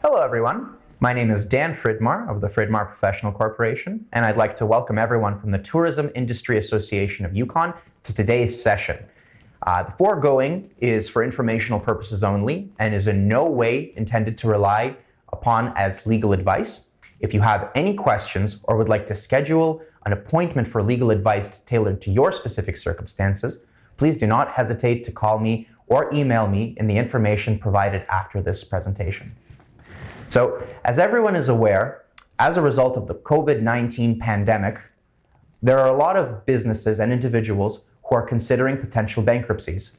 Hello everyone, my name is Dan Fridmar of the Fridmar Professional Corporation, and I'd like to welcome everyone from the Tourism Industry Association of Yukon to today's session. The foregoing is for informational purposes only and is in no way intended to rely upon as legal advice. If you have any questions or would like to schedule an appointment for legal advice tailored to your specific circumstances, please do not hesitate to call me or email me in the information provided after this presentation. So, as everyone is aware, as a result of the COVID-19 pandemic, there are a lot of businesses and individuals who are considering potential bankruptcies.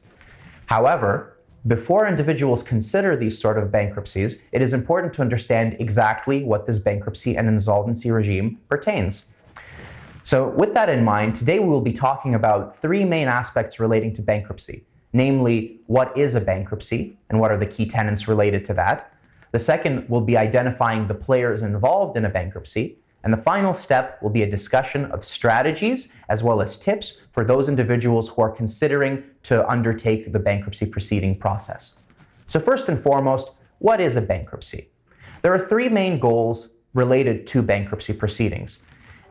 However, before individuals consider these sort of bankruptcies, it is important to understand exactly what this bankruptcy and insolvency regime pertains. So with that in mind, today we will be talking about three main aspects relating to bankruptcy, namely, what is a bankruptcy and what are the key tenets related to that. The second will be identifying the players involved in a bankruptcy, and the final step will be a discussion of strategies as well as tips for those individuals who are considering to undertake the bankruptcy proceeding process. So first and foremost, what is a bankruptcy? There are three main goals related to bankruptcy proceedings.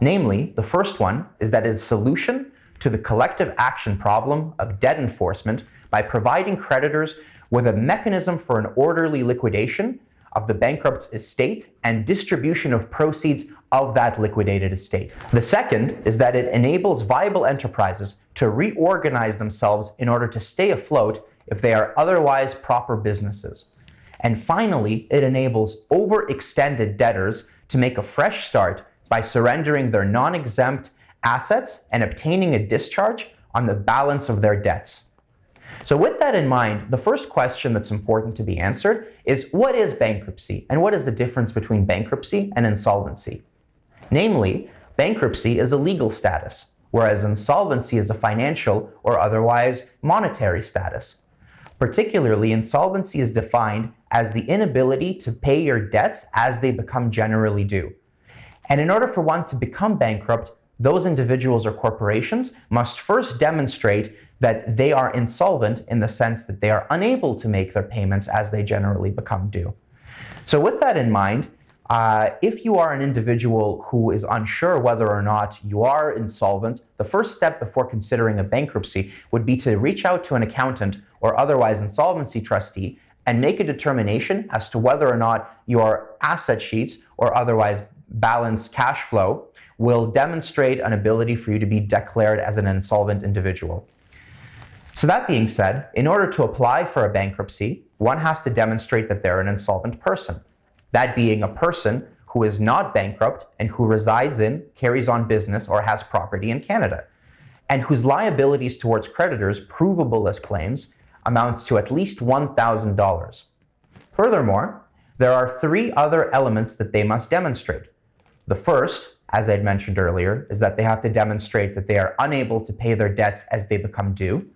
Namely, the first one is that it is a solution to the collective action problem of debt enforcement by providing creditors with a mechanism for an orderly liquidation of the bankrupt's estate and distribution of proceeds of that liquidated estate. The second is that it enables viable enterprises to reorganize themselves in order to stay afloat if they are otherwise proper businesses. And finally, it enables overextended debtors to make a fresh start by surrendering their non-exempt assets and obtaining a discharge on the balance of their debts. So with that in mind, the first question that's important to be answered is what is bankruptcy and what is the difference between bankruptcy and insolvency? Namely, bankruptcy is a legal status, whereas insolvency is a financial or otherwise monetary status. Particularly, insolvency is defined as the inability to pay your debts as they become generally due. And in order for one to become bankrupt, those individuals or corporations must first demonstrate that they are insolvent in the sense that they are unable to make their payments as they generally become due. So with that in mind, if you are an individual who is unsure whether or not you are insolvent, the first step before considering a bankruptcy would be to reach out to an accountant or otherwise insolvency trustee and make a determination as to whether or not your asset sheets or otherwise balanced cash flow will demonstrate an ability for you to be declared as an insolvent individual. So that being said, in order to apply for a bankruptcy, one has to demonstrate that they're an insolvent person. That being a person who is not bankrupt and who resides in, carries on business, or has property in Canada, and whose liabilities towards creditors provable as claims amounts to at least $1,000. Furthermore, there are three other elements that they must demonstrate. The first, as I'd mentioned earlier, is that they have to demonstrate that they are unable to pay their debts as they become due.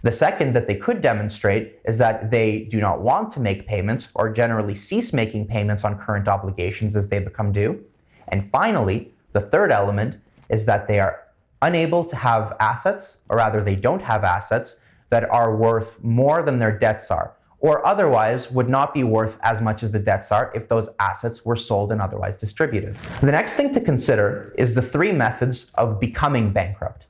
The second that they could demonstrate is that they do not want to make payments or generally cease making payments on current obligations as they become due. And finally, the third element is that they are unable to have assets, or rather they don't have assets that are worth more than their debts are, or otherwise would not be worth as much as the debts are if those assets were sold and otherwise distributed. The next thing to consider is the three methods of becoming bankrupt.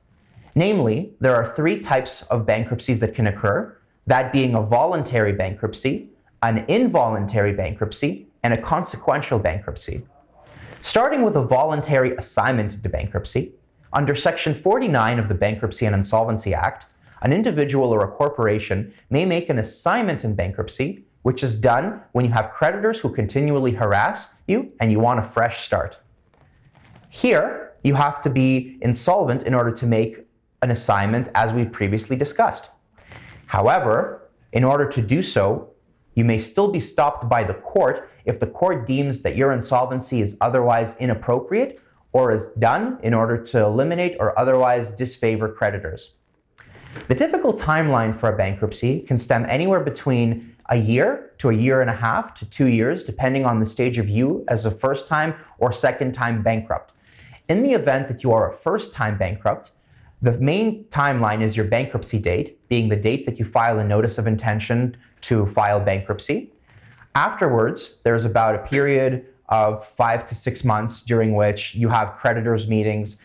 Namely, there are three types of bankruptcies that can occur, that being a voluntary bankruptcy, an involuntary bankruptcy, and a consequential bankruptcy. Starting with a voluntary assignment into bankruptcy, under Section 49 of the Bankruptcy and Insolvency Act, an individual or a corporation may make an assignment in bankruptcy, which is done when you have creditors who continually harass you and you want a fresh start. Here, you have to be insolvent in order to make an assignment, as we previously discussed. However, in order to do so, you may still be stopped by the court if the court deems that your insolvency is otherwise inappropriate or is done in order to eliminate or otherwise disfavor creditors. The typical timeline for a bankruptcy can stem anywhere between a year to a year and a half to 2 years, depending on the stage of you as a first-time or second-time bankrupt. In the event that you are a first-time bankrupt, the main timeline is your bankruptcy date, being the date that you file a notice of intention to file bankruptcy. Afterwards, there's about a period of 5 to 6 months during which you have creditors' meetings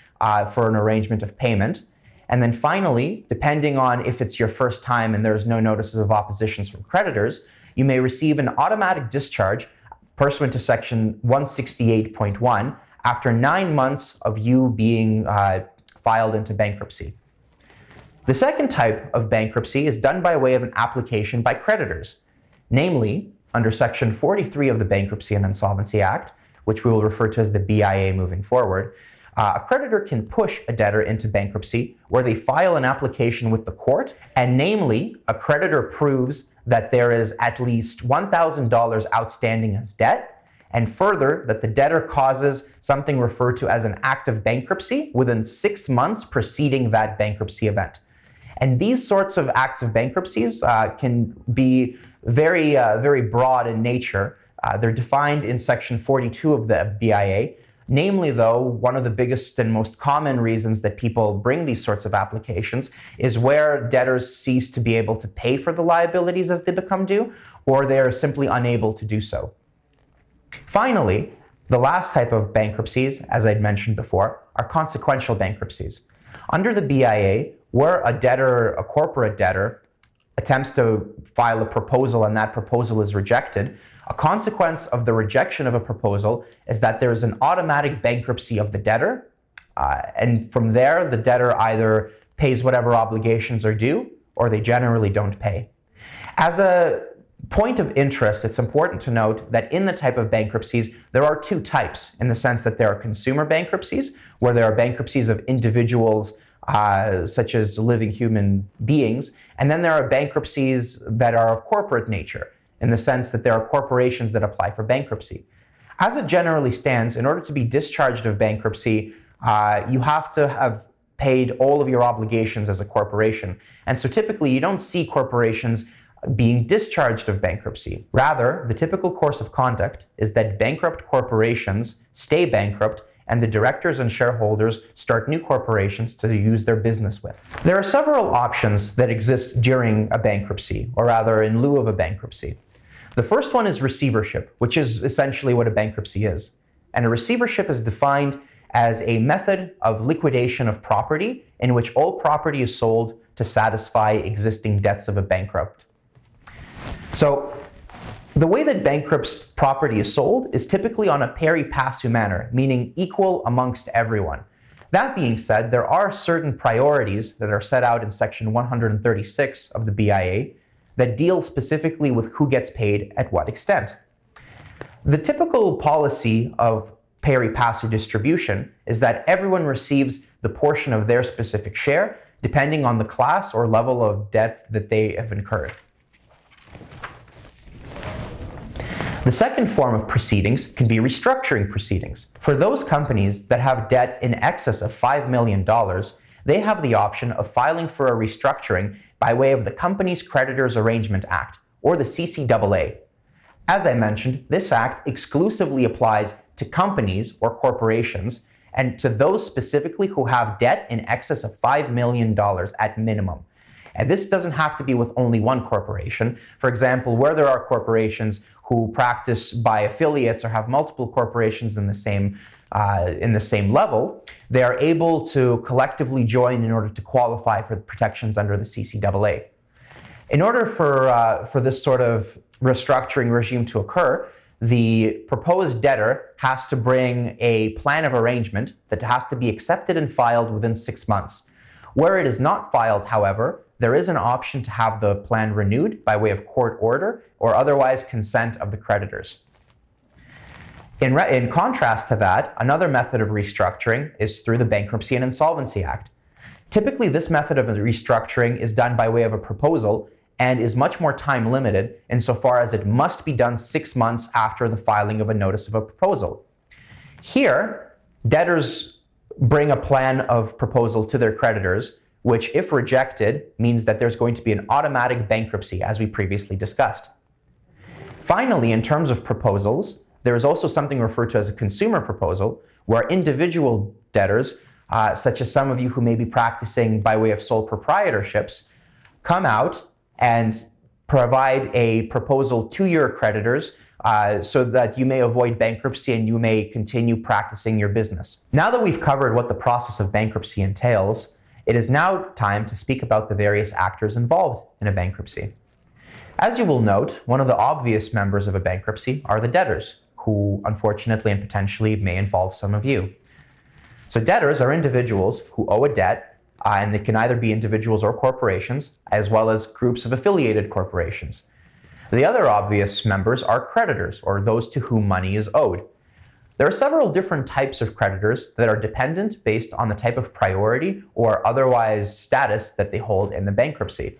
for an arrangement of payment. And then finally, depending on if it's your first time and there's no notices of oppositions from creditors, you may receive an automatic discharge pursuant to section 168.1 after 9 months of you being filed into bankruptcy. The second type of bankruptcy is done by way of an application by creditors. Namely, under section 43 of the Bankruptcy and Insolvency Act, which we will refer to as the BIA moving forward, a creditor can push a debtor into bankruptcy where they file an application with the court, and namely, a creditor proves that there is at least $1,000 outstanding as debt, and further, that the debtor causes something referred to as an act of bankruptcy within 6 months preceding that bankruptcy event. And these sorts of acts of bankruptcies can be very broad in nature. They're defined in section 42 of the BIA. Namely, though, one of the biggest and most common reasons that people bring these sorts of applications is where debtors cease to be able to pay for the liabilities as they become due, or they're simply unable to do so. Finally, the last type of bankruptcies, as I'd mentioned before, are consequential bankruptcies. Under the BIA, where a corporate debtor, attempts to file a proposal and that proposal is rejected, a consequence of the rejection of a proposal is that there is an automatic bankruptcy of the debtor, and from there, the debtor either pays whatever obligations are due, or they generally don't pay. As a point of interest, it's important to note that in the type of bankruptcies, there are two types, in the sense that there are consumer bankruptcies, where there are bankruptcies of individuals such as living human beings, and then there are bankruptcies that are of corporate nature, in the sense that there are corporations that apply for bankruptcy. As it generally stands, in order to be discharged of bankruptcy, you have to have paid all of your obligations as a corporation. And so typically you don't see corporations being discharged of bankruptcy. Rather, the typical course of conduct is that bankrupt corporations stay bankrupt, and the directors and shareholders start new corporations to use their business with. There are several options that exist during a bankruptcy, or rather in lieu of a bankruptcy. The first one is receivership, which is essentially what a bankruptcy is. And a receivership is defined as a method of liquidation of property in which all property is sold to satisfy existing debts of a bankrupt. So, the way that bankrupt's property is sold is typically on a pari passu manner, meaning equal amongst everyone. That being said, there are certain priorities that are set out in section 136 of the BIA that deal specifically with who gets paid at what extent. The typical policy of pari passu distribution is that everyone receives the portion of their specific share, depending on the class or level of debt that they have incurred. The second form of proceedings can be restructuring proceedings. For those companies that have debt in excess of $5 million, they have the option of filing for a restructuring by way of the Companies Creditors Arrangement Act, or the CCAA. As I mentioned, this act exclusively applies to companies or corporations, and to those specifically who have debt in excess of $5 million at minimum. And this doesn't have to be with only one corporation. For example, where there are corporations who practice by affiliates or have multiple corporations in the same level, they are able to collectively join in order to qualify for the protections under the CCAA. In order for this sort of restructuring regime to occur, the proposed debtor has to bring a plan of arrangement that has to be accepted and filed within 6 months. Where it is not filed, however, there is an option to have the plan renewed by way of court order or otherwise consent of the creditors. In contrast to that, another method of restructuring is through the Bankruptcy and Insolvency Act. Typically, this method of restructuring is done by way of a proposal and is much more time limited insofar as it must be done 6 months after the filing of a notice of a proposal. Here, debtors bring a plan of proposal to their creditors, which, if rejected, means that there's going to be an automatic bankruptcy, as we previously discussed. Finally, in terms of proposals, there is also something referred to as a consumer proposal, where individual debtors, such as some of you who may be practicing by way of sole proprietorships, come out and provide a proposal to your creditors so that you may avoid bankruptcy and you may continue practicing your business. Now that we've covered what the process of bankruptcy entails, it is now time to speak about the various actors involved in a bankruptcy. As you will note, one of the obvious members of a bankruptcy are the debtors, who unfortunately and potentially may involve some of you. So debtors are individuals who owe a debt, and they can either be individuals or corporations, as well as groups of affiliated corporations. The other obvious members are creditors, or those to whom money is owed. There are several different types of creditors that are dependent based on the type of priority or otherwise status that they hold in the bankruptcy.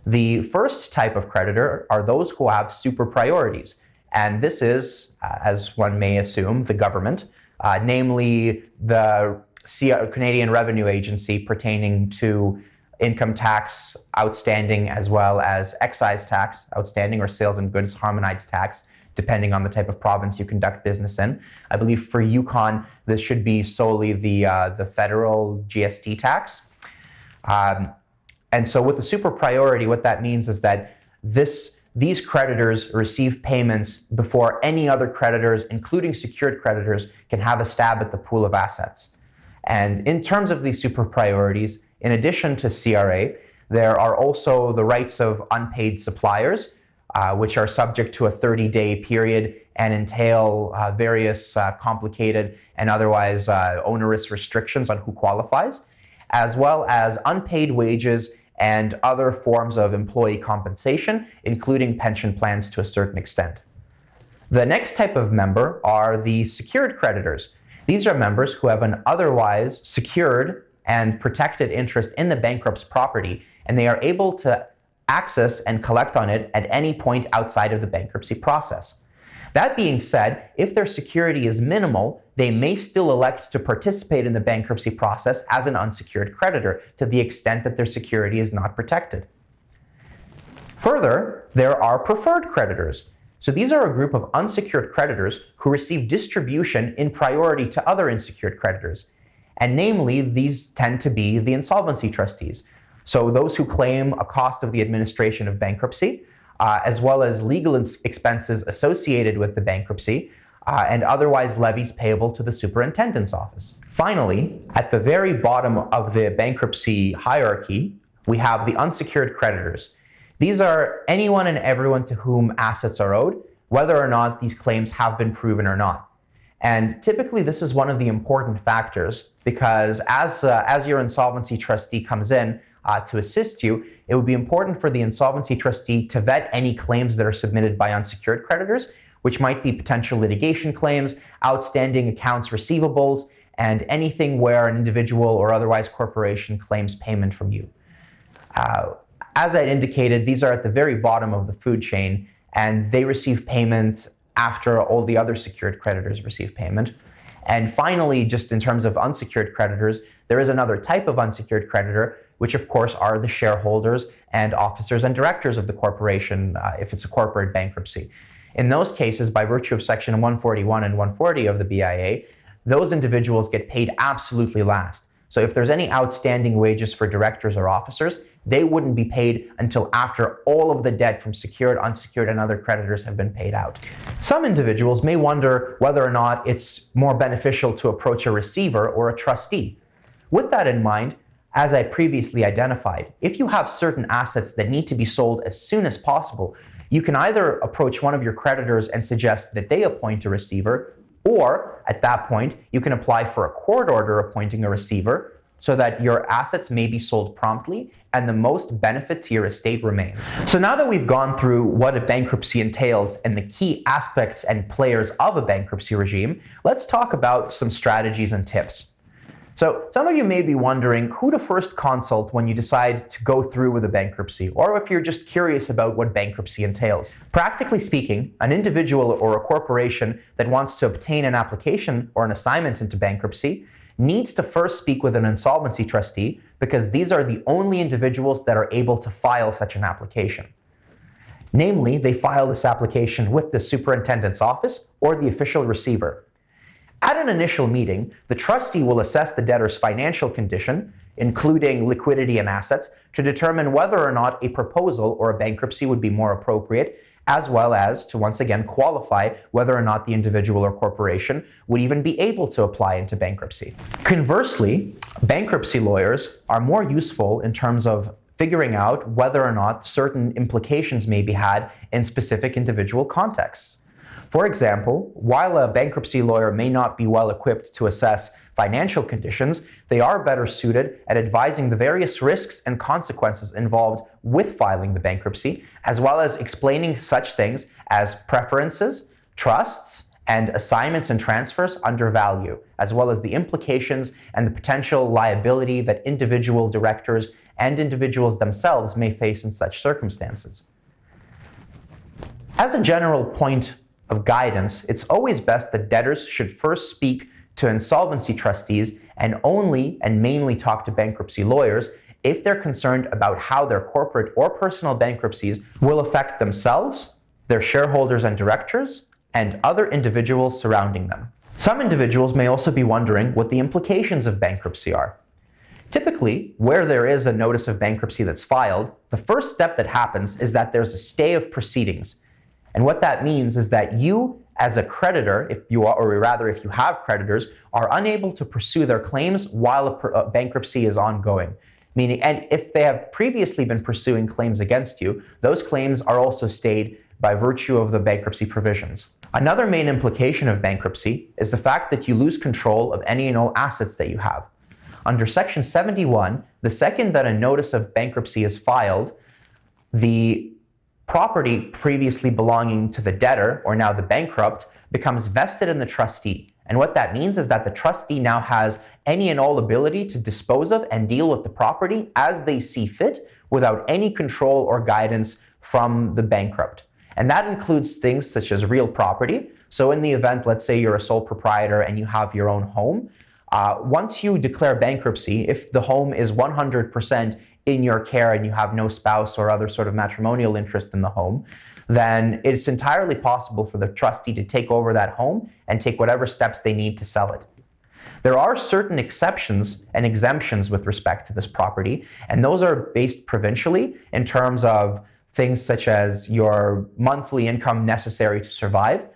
The first type of creditor are those who have super priorities, and this is, as one may assume, the government, namely the Canadian Revenue Agency pertaining to income tax outstanding, as well as excise tax outstanding, or sales and goods harmonized tax, depending on the type of province you conduct business in. I believe for Yukon, this should be solely the federal GST tax. And so with the super priority, what that means is that these creditors receive payments before any other creditors, including secured creditors, can have a stab at the pool of assets. And in terms of these super priorities, in addition to CRA, there are also the rights of unpaid suppliers, which are subject to a 30-day period and entail various complicated and otherwise onerous restrictions on who qualifies, as well as unpaid wages and other forms of employee compensation, including pension plans to a certain extent. The next type of member are the secured creditors. These are members who have an otherwise secured and protected interest in the bankrupt's property, and they are able to access and collect on it at any point outside of the bankruptcy process. That being said, if their security is minimal, they may still elect to participate in the bankruptcy process as an unsecured creditor to the extent that their security is not protected. Further, there are preferred creditors. So these are a group of unsecured creditors who receive distribution in priority to other unsecured creditors. And namely, these tend to be the insolvency trustees. So those who claim a cost of the administration of bankruptcy, as well as legal expenses associated with the bankruptcy, and otherwise levies payable to the superintendent's office. Finally, at the very bottom of the bankruptcy hierarchy, we have the unsecured creditors. These are anyone and everyone to whom assets are owed, whether or not these claims have been proven or not. And typically this is one of the important factors, because as your insolvency trustee comes in to assist you, it would be important for the insolvency trustee to vet any claims that are submitted by unsecured creditors, which might be potential litigation claims, outstanding accounts receivables, and anything where an individual or otherwise corporation claims payment from you. As I indicated, these are at the very bottom of the food chain, and they receive payment after all the other secured creditors receive payment. And finally, just in terms of unsecured creditors, there is another type of unsecured creditor, which of course are the shareholders and officers and directors of the corporation, if it's a corporate bankruptcy. In those cases, by virtue of Section 141 and 140 of the BIA, those individuals get paid absolutely last. So if there's any outstanding wages for directors or officers, they wouldn't be paid until after all of the debt from secured, unsecured, and other creditors have been paid out. Some individuals may wonder whether or not it's more beneficial to approach a receiver or a trustee. With that in mind, as I previously identified, if you have certain assets that need to be sold as soon as possible, you can either approach one of your creditors and suggest that they appoint a receiver, or at that point, you can apply for a court order appointing a receiver so that your assets may be sold promptly and the most benefit to your estate remains. So now that we've gone through what a bankruptcy entails and the key aspects and players of a bankruptcy regime, let's talk about some strategies and tips. So some of you may be wondering who to first consult when you decide to go through with a bankruptcy, or if you're just curious about what bankruptcy entails. Practically speaking, an individual or a corporation that wants to obtain an application or an assignment into bankruptcy needs to first speak with an insolvency trustee, because these are the only individuals that are able to file such an application. Namely, they file this application with the superintendent's office or the official receiver. At an initial meeting, the trustee will assess the debtor's financial condition, including liquidity and assets, to determine whether or not a proposal or a bankruptcy would be more appropriate, as well as to once again qualify whether or not the individual or corporation would even be able to apply into bankruptcy. Conversely, bankruptcy lawyers are more useful in terms of figuring out whether or not certain implications may be had in specific individual contexts. For example, while a bankruptcy lawyer may not be well equipped to assess financial conditions, they are better suited at advising the various risks and consequences involved with filing the bankruptcy, as well as explaining such things as preferences, trusts, and assignments and transfers under value, as well as the implications and the potential liability that individual directors and individuals themselves may face in such circumstances. As a general point of guidance, it's always best that debtors should first speak to insolvency trustees and only and mainly talk to bankruptcy lawyers if they're concerned about how their corporate or personal bankruptcies will affect themselves, their shareholders and directors, and other individuals surrounding them. Some individuals may also be wondering what the implications of bankruptcy are. Typically, where there is a notice of bankruptcy that's filed, the first step that happens is that there's a stay of proceedings. And what that means is that you, as a creditor, if you have creditors, are unable to pursue their claims while a bankruptcy is ongoing. And if they have previously been pursuing claims against you, those claims are also stayed by virtue of the bankruptcy provisions. Another main implication of bankruptcy is the fact that you lose control of any and all assets that you have. Under Section 71, the second that a notice of bankruptcy is filed, the property previously belonging to the debtor, or now the bankrupt, becomes vested in the trustee. And what that means is that the trustee now has any and all ability to dispose of and deal with the property as they see fit without any control or guidance from the bankrupt. And that includes things such as real property. So in the event, let's say you're a sole proprietor and you have your own home, once you declare bankruptcy, if the home is 100% in your care and you have no spouse or other sort of matrimonial interest in the home, then it's entirely possible for the trustee to take over that home and take whatever steps they need to sell it. There are certain exceptions and exemptions with respect to this property, and those are based provincially in terms of things such as your monthly income necessary to survive.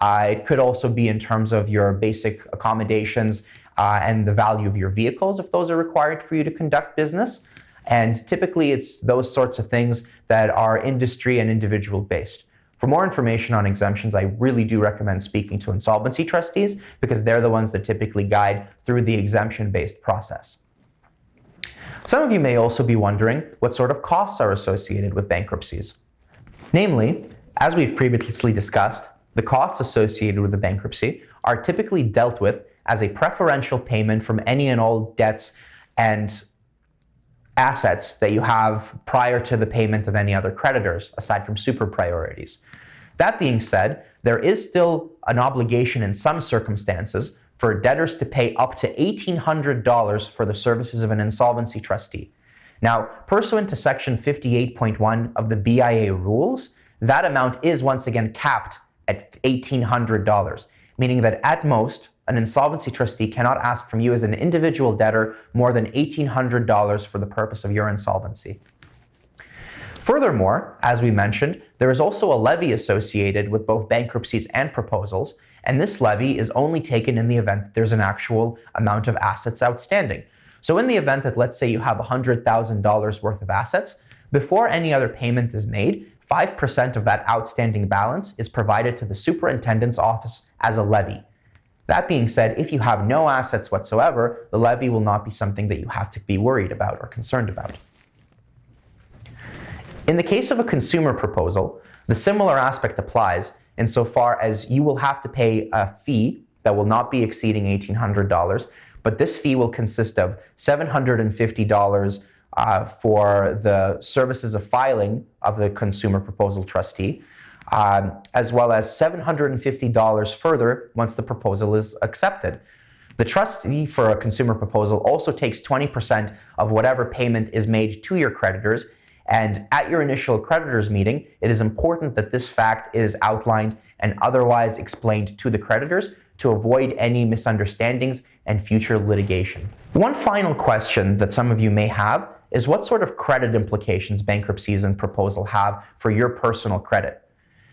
It could also be in terms of your basic accommodations and the value of your vehicles if those are required for you to conduct business. And typically it's those sorts of things that are industry and individual based. For more information on exemptions, I really do recommend speaking to insolvency trustees because they're the ones that typically guide through the exemption-based process. Some of you may also be wondering what sort of costs are associated with bankruptcies. Namely, as we've previously discussed, the costs associated with the bankruptcy are typically dealt with as a preferential payment from any and all debts and assets that you have prior to the payment of any other creditors, aside from super priorities. That being said, there is still an obligation in some circumstances for debtors to pay up to $1,800 for the services of an insolvency trustee. Now, pursuant to Section 58.1 of the BIA rules, that amount is once again capped at $1,800, meaning that at most, an insolvency trustee cannot ask from you as an individual debtor more than $1,800 for the purpose of your insolvency. Furthermore, as we mentioned, there is also a levy associated with both bankruptcies and proposals, and this levy is only taken in the event that there's an actual amount of assets outstanding. So in the event that, let's say, you have $100,000 worth of assets, before any other payment is made, 5% of that outstanding balance is provided to the superintendent's office as a levy. That being said, if you have no assets whatsoever, the levy will not be something that you have to be worried about or concerned about. In the case of a consumer proposal, the similar aspect applies insofar as you will have to pay a fee that will not be exceeding $1,800, but this fee will consist of $750 for the services of filing of the consumer proposal trustee, as well as $750 further once the proposal is accepted. The trustee for a consumer proposal also takes 20% of whatever payment is made to your creditors, And at your initial creditors meeting, it is important that this fact is outlined and otherwise explained to the creditors to avoid any misunderstandings and future litigation. One final question that some of you may have is what sort of credit implications bankruptcies and proposal have for your personal credit.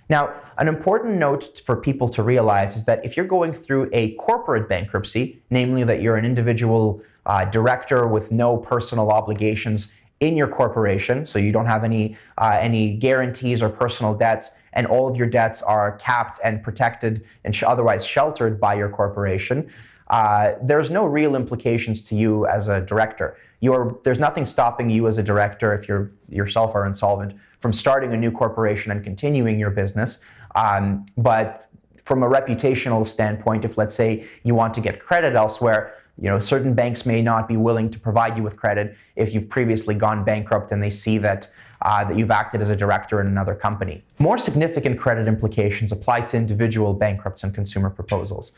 Now, an important note for people to realize is that if you're going through a corporate bankruptcy, namely that you're an individual director with no personal obligations in your corporation, so you don't have any guarantees or personal debts, and all of your debts are capped and protected and otherwise sheltered by your corporation, there's no real implications to you as a director. There's nothing stopping you as a director, if you yourself are insolvent, from starting a new corporation and continuing your business. But from a reputational standpoint, if let's say you want to get credit elsewhere, certain banks may not be willing to provide you with credit if you've previously gone bankrupt and they see that you've acted as a director in another company. More significant credit implications apply to individual bankrupts and consumer proposals.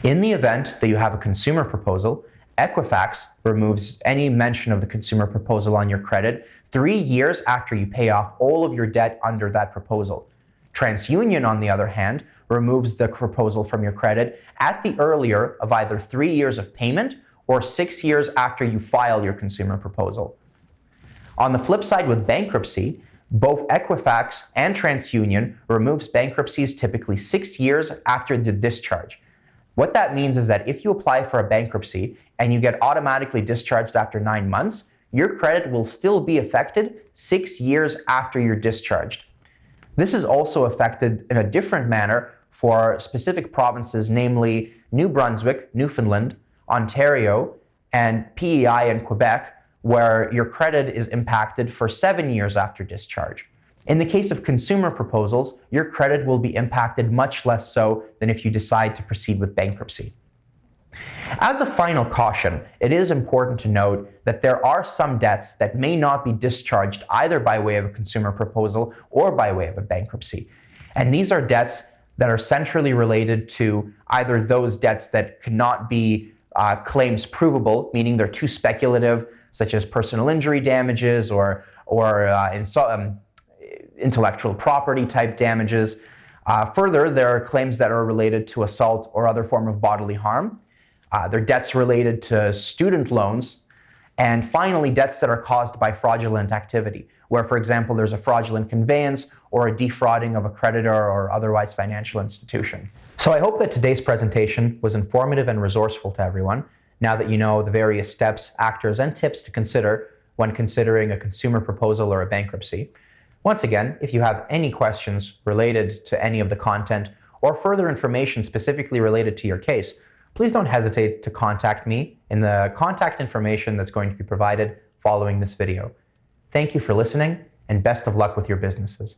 In the event that you have a consumer proposal, Equifax removes any mention of the consumer proposal on your credit 3 years after you pay off all of your debt under that proposal. TransUnion, on the other hand, removes the proposal from your credit at the earlier of either 3 years of payment or 6 years after you file your consumer proposal. On the flip side, with bankruptcy, both Equifax and TransUnion removes bankruptcies typically 6 years after the discharge. What that means is that if you apply for a bankruptcy and you get automatically discharged after 9 months, your credit will still be affected 6 years after you're discharged. This is also affected in a different manner for specific provinces, namely New Brunswick, Newfoundland, Ontario, and PEI and Quebec, where your credit is impacted for 7 years after discharge. In the case of consumer proposals, your credit will be impacted much less so than if you decide to proceed with bankruptcy. As a final caution, it is important to note that there are some debts that may not be discharged either by way of a consumer proposal or by way of a bankruptcy. And these are debts that are centrally related to either those debts that cannot be claims provable, meaning they're too speculative, such as personal injury damages or intellectual property type damages. Further, there are claims that are related to assault or other form of bodily harm. There are debts related to student loans. And finally, debts that are caused by fraudulent activity, where, for example, there's a fraudulent conveyance or a defrauding of a creditor or otherwise financial institution. So I hope that today's presentation was informative and resourceful to everyone, now that you know the various steps, actors, and tips to consider when considering a consumer proposal or a bankruptcy. Once again, if you have any questions related to any of the content or further information specifically related to your case, please don't hesitate to contact me in the contact information that's going to be provided following this video. Thank you for listening, and best of luck with your businesses.